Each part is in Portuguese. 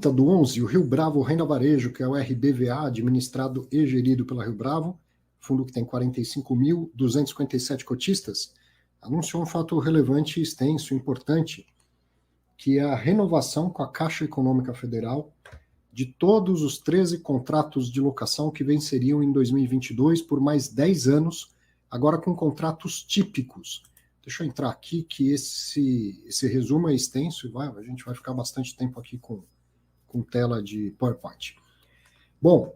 30 do 11, o Rio Bravo Renda Varejo, que é o RBVA, administrado e gerido pela Rio Bravo, fundo que tem 45.257 cotistas, anunciou um fato relevante, extenso, importante, que é a renovação com a Caixa Econômica Federal de todos os 13 contratos de locação que venceriam em 2022 por mais 10 anos, agora com contratos típicos. Deixa eu entrar aqui, que esse resumo é extenso, e a gente vai ficar bastante tempo aqui com tela de PowerPoint. Bom,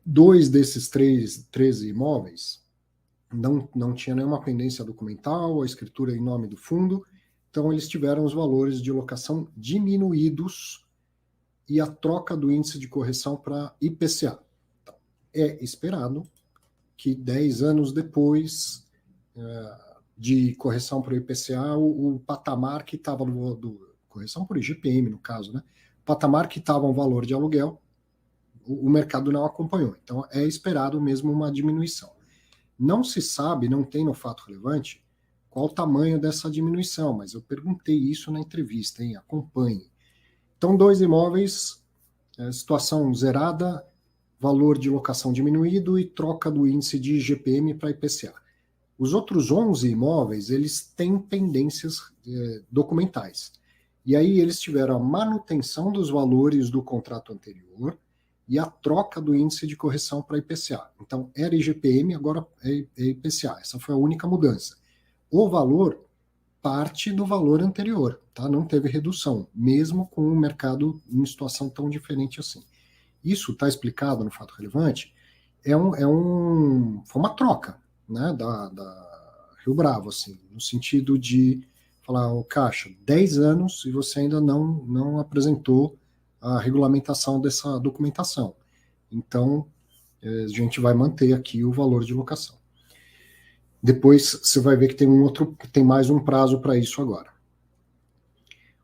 2 desses 13 imóveis não tinha nenhuma pendência documental, a escritura em nome do fundo, então eles tiveram os valores de locação diminuídos e a troca do índice de correção para IPCA. Então, é esperado que 10 anos depois de correção para o IPCA, o patamar que estava correção por IGPM, no caso, né? O patamar que estava o valor de aluguel, o mercado não acompanhou. Então, é esperado mesmo uma diminuição. Não se sabe, não tem no fato relevante, qual o tamanho dessa diminuição, mas eu perguntei isso na entrevista, hein? Acompanhe. Então, 2 imóveis, situação zerada, valor de locação diminuído e troca do índice de IGPM para IPCA. Os outros 11 imóveis, eles têm pendências documentais. E aí eles tiveram a manutenção dos valores do contrato anterior e a troca do índice de correção para IPCA. Então, era IGPM, agora é IPCA. Essa foi a única mudança. O valor parte do valor anterior, tá? Não teve redução, mesmo com o mercado em situação tão diferente assim. Isso está explicado no fato relevante, foi uma troca, né, da Rio Bravo, assim, no sentido de falar, Caixa, 10 anos e você ainda não apresentou a regulamentação dessa documentação. Então, a gente vai manter aqui o valor de locação. Depois você vai ver que tem mais um prazo para isso agora.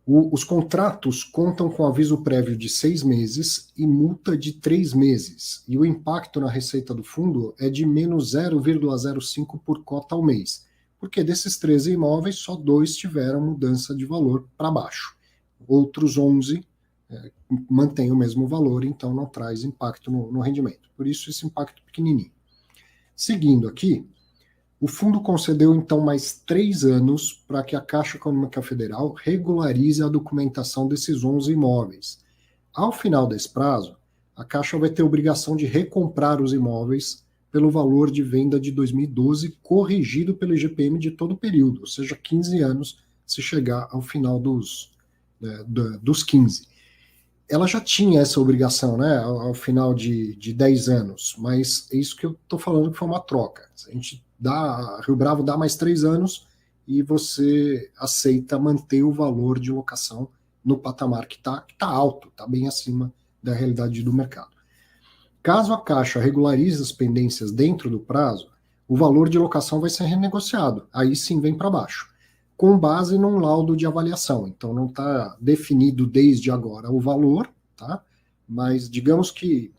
Os contratos contam com aviso prévio de 6 meses e multa de 3 meses. E o impacto na receita do fundo é de menos 0,05 por cota ao mês. Porque desses 13 imóveis, só 2 tiveram mudança de valor para baixo. Outros 11 mantêm o mesmo valor, então não traz impacto no rendimento. Por isso, esse impacto pequenininho. Seguindo aqui, o fundo concedeu, então, mais 3 anos para que a Caixa Econômica Federal regularize a documentação desses 11 imóveis. Ao final desse prazo, a Caixa vai ter obrigação de recomprar os imóveis pelo valor de venda de 2012, corrigido pelo IGPM de todo o período, ou seja, 15 anos, se chegar ao final dos 15. Ela já tinha essa obrigação, né, ao final de 10 anos, mas é isso que eu estou falando que foi uma troca. A Rio Bravo dá mais 3 anos e você aceita manter o valor de locação no patamar que tá alto, está bem acima da realidade do mercado. Caso a Caixa regularize as pendências dentro do prazo, o valor de locação vai ser renegociado, aí sim vem para baixo, com base num laudo de avaliação. Então não está definido desde agora o valor, tá? Mas digamos que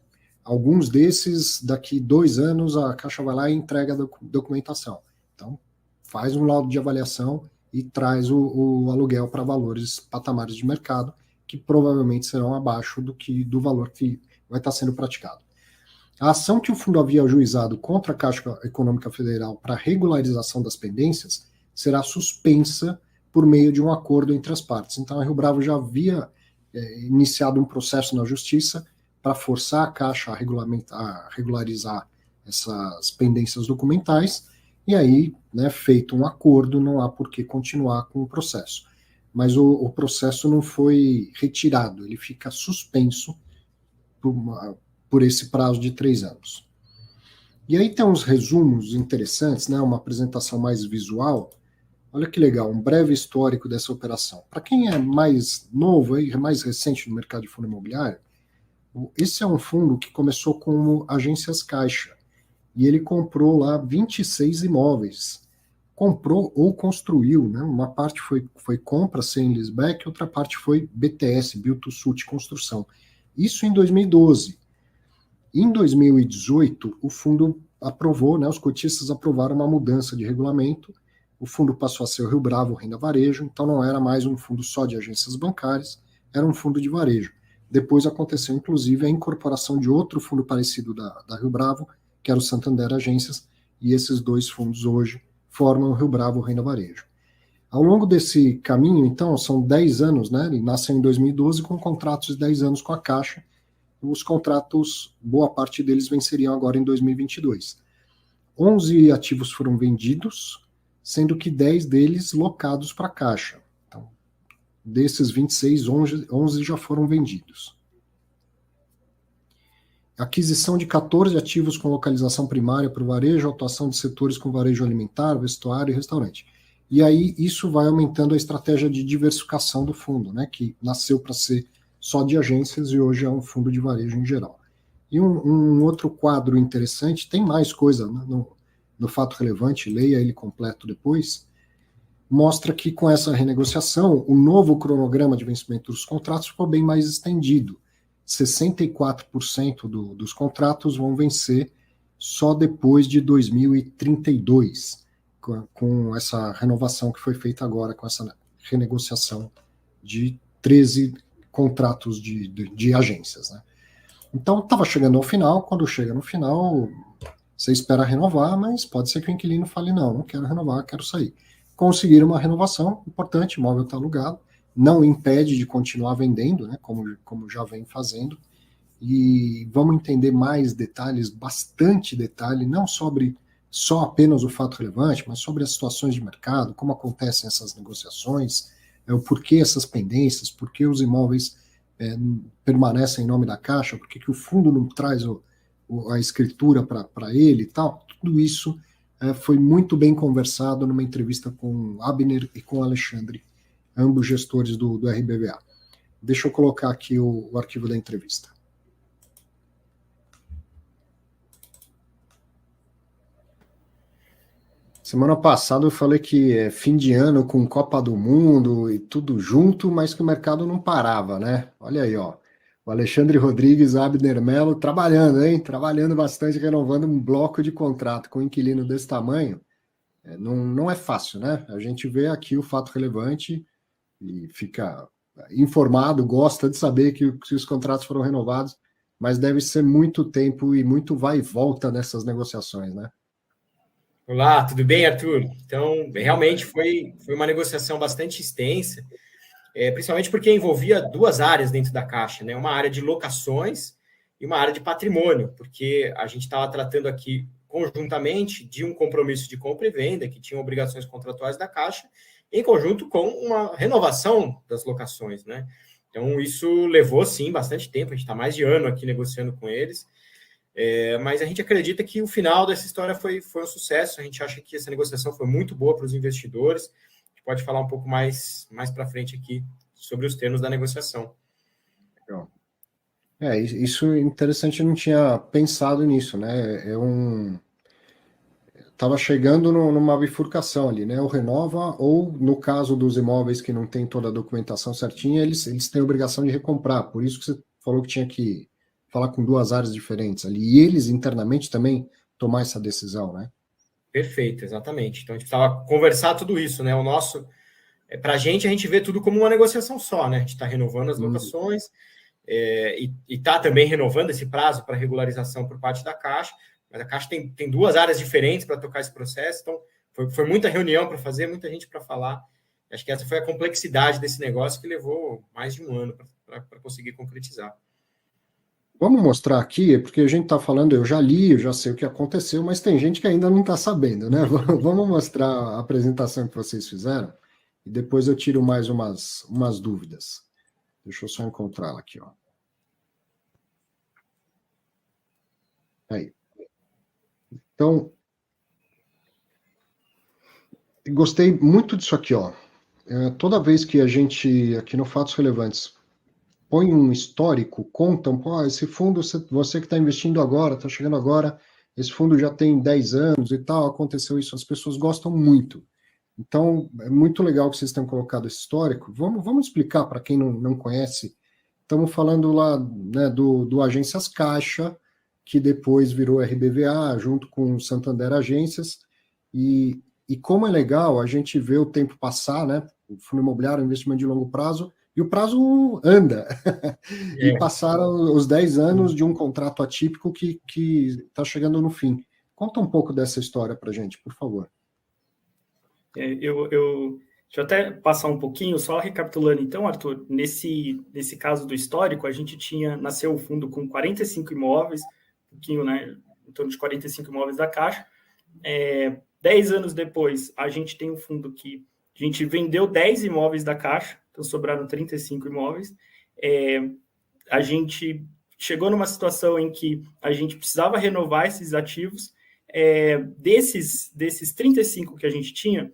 alguns desses, daqui 2 anos, a Caixa vai lá e entrega a documentação. Então, faz um laudo de avaliação e traz o aluguel para patamares de mercado, que provavelmente serão abaixo do valor que vai estar sendo praticado. A ação que o fundo havia ajuizado contra a Caixa Econômica Federal para regularização das pendências será suspensa por meio de um acordo entre as partes. Então, a Rio Bravo já havia iniciado um processo na Justiça para forçar a Caixa a regularizar essas pendências documentais, e aí, né, feito um acordo, não há por que continuar com o processo. Mas o processo não foi retirado, ele fica suspenso por esse prazo de 3 anos. E aí tem uns resumos interessantes, né, uma apresentação mais visual. Olha que legal, um breve histórico dessa operação. Para quem é mais novo, mais recente no mercado de fundo imobiliário, esse é um fundo que começou como agências Caixa, e ele comprou lá 26 imóveis. Comprou ou construiu, né? Uma parte foi compra sem leaseback, outra parte foi BTS, Build to Suit, construção. Isso em 2012. Em 2018, o fundo aprovou, né? Os cotistas aprovaram uma mudança de regulamento, o fundo passou a ser o Rio Bravo Renda Varejo, então não era mais um fundo só de agências bancárias, era um fundo de varejo. Depois aconteceu, inclusive, a incorporação de outro fundo parecido da Rio Bravo, que era o Santander Agências, e esses dois fundos hoje formam o Rio Bravo Renda Varejo. Ao longo desse caminho, então, são 10 anos, né? Ele nasceu em 2012 com contratos de 10 anos com a Caixa. Os contratos, boa parte deles venceriam agora em 2022. 11 ativos foram vendidos, sendo que 10 deles locados para a Caixa. Então, desses 26, 11 já foram vendidos. Aquisição de 14 ativos com localização primária para o varejo, atuação de setores com varejo alimentar, vestuário e restaurante. E aí isso vai aumentando a estratégia de diversificação do fundo, né, que nasceu para ser só de agências e hoje é um fundo de varejo em geral. E um outro quadro interessante, tem mais coisa, né, no fato relevante, leia ele completo depois, mostra que com essa renegociação, o novo cronograma de vencimento dos contratos ficou bem mais estendido. 64% dos contratos vão vencer só depois de 2032, com essa renovação que foi feita agora, com essa renegociação de 13 contratos de agências, né? Então, estava chegando ao final, quando chega no final, você espera renovar, mas pode ser que o inquilino fale, não quero renovar, quero sair. Conseguiram uma renovação, importante, o imóvel está alugado, não impede de continuar vendendo, né, como já vem fazendo, e vamos entender mais detalhes, bastante detalhe, não sobre só apenas o fato relevante, mas sobre as situações de mercado, como acontecem essas negociações, o porquê essas pendências, por que os imóveis permanecem em nome da Caixa, por que o fundo não traz a escritura para ele e tal. Tudo isso foi muito bem conversado numa entrevista com Abner e com Alexandre, ambos gestores do RBVA. Deixa eu colocar aqui o arquivo da entrevista. Semana passada eu falei que é fim de ano com Copa do Mundo e tudo junto, mas que o mercado não parava, né? Olha aí, ó. O Alexandre Rodrigues, Abner Mello, trabalhando, hein? Trabalhando bastante, renovando um bloco de contrato com um inquilino desse tamanho. Não é fácil, né? A gente vê aqui o fato relevante e fica informado, gosta de saber que os contratos foram renovados, mas deve ser muito tempo e muito vai e volta nessas negociações, né? Olá, tudo bem, Arthur? Então, realmente foi uma negociação bastante extensa, principalmente porque envolvia duas áreas dentro da Caixa, né? Uma área de locações e uma área de patrimônio, porque a gente estava tratando aqui conjuntamente de um compromisso de compra e venda, que tinha obrigações contratuais da Caixa, em conjunto com uma renovação das locações, né? Então, isso levou, sim, bastante tempo, a gente está mais de ano aqui negociando com eles, mas a gente acredita que o final dessa história foi um sucesso. A gente acha que essa negociação foi muito boa para os investidores. A gente pode falar um pouco mais para frente aqui sobre os termos da negociação. Isso é interessante, eu não tinha pensado nisso, né? Estava chegando numa bifurcação ali, né? Ou renova, ou no caso dos imóveis que não tem toda a documentação certinha, eles têm a obrigação de recomprar. Por isso que você falou que tinha que falar com duas áreas diferentes ali. E eles internamente também tomar essa decisão, né? Perfeito, exatamente. Então a gente precisava conversar tudo isso, né? O nosso, para a gente vê tudo como uma negociação só, né? A gente está renovando as locações e está também renovando esse prazo para regularização por parte da Caixa. Mas a Caixa tem duas áreas diferentes para tocar esse processo, então foi muita reunião para fazer, muita gente para falar. Acho que essa foi a complexidade desse negócio que levou mais de um ano para conseguir concretizar. Vamos mostrar aqui, porque a gente está falando, eu já li, eu já sei o que aconteceu, mas tem gente que ainda não está sabendo, né? Vamos mostrar a apresentação que vocês fizeram e depois eu tiro mais umas dúvidas. Deixa eu só encontrá-la aqui, ó. Aí. Então, gostei muito disso aqui, ó. Toda vez que a gente, aqui no Fatos Relevantes, põe um histórico, contam, esse fundo, você que está investindo agora, está chegando agora, esse fundo já tem 10 anos e tal, aconteceu isso, as pessoas gostam muito. Então, é muito legal que vocês tenham colocado esse histórico. Vamos explicar para quem não conhece. Estamos falando lá, né, do Agências Caixa, que depois virou RBVA, junto com o Santander Agências, e como é legal a gente ver o tempo passar, né? O fundo imobiliário, investimento de longo prazo, E o prazo anda. E É. passaram os 10 anos de um contrato atípico que está chegando no fim. Conta um pouco dessa história para a gente, por favor. Deixa eu até passar um pouquinho, só recapitulando então, Arthur, nesse caso do histórico, a gente nasceu o fundo com 45 imóveis, um pouquinho, né, em torno de 45 imóveis da Caixa. 10 anos depois, a gente tem um fundo que a gente vendeu 10 imóveis da Caixa, então sobraram 35 imóveis. A gente chegou numa situação em que a gente precisava renovar esses ativos. Desses 35 que a gente tinha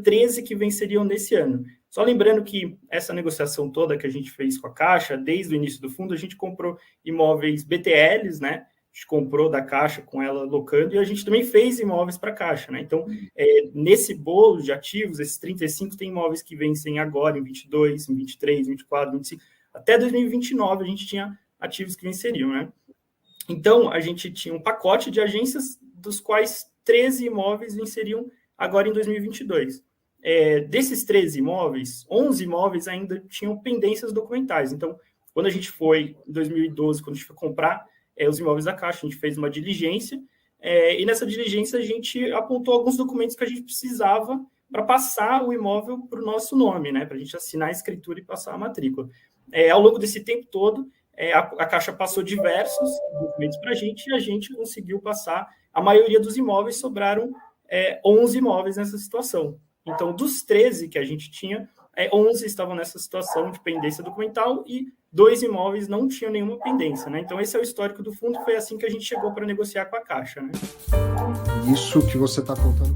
13 que venceriam nesse ano. Só lembrando que essa negociação toda que a gente fez com a Caixa, desde o início do fundo, a gente comprou imóveis BTLs, né? A gente comprou da Caixa com ela locando, e a gente também fez imóveis para a Caixa, né? Então, nesse bolo de ativos, esses 35 tem imóveis que vencem agora, em 22, em 23, 24, 25, até 2029 a gente tinha ativos que venceriam, né? Então, a gente tinha um pacote de agências, dos quais 13 imóveis venceriam agora em 2022. Desses 13 imóveis, 11 imóveis ainda tinham pendências documentais. Então, quando a gente foi, em 2012, quando a gente foi comprar os imóveis da Caixa, a gente fez uma diligência, e nessa diligência a gente apontou alguns documentos que a gente precisava para passar o imóvel para o nosso nome, né, para a gente assinar a escritura e passar a matrícula. Ao longo desse tempo todo, a Caixa passou diversos documentos para a gente, e a gente conseguiu passar a maioria dos imóveis. Sobraram 11 imóveis nessa situação. Então, dos 13 que a gente tinha, 11 estavam nessa situação de pendência documental e 2 imóveis não tinham nenhuma pendência, né? Então, esse é o histórico do fundo, foi assim que a gente chegou para negociar com a Caixa, né? Isso que você está contando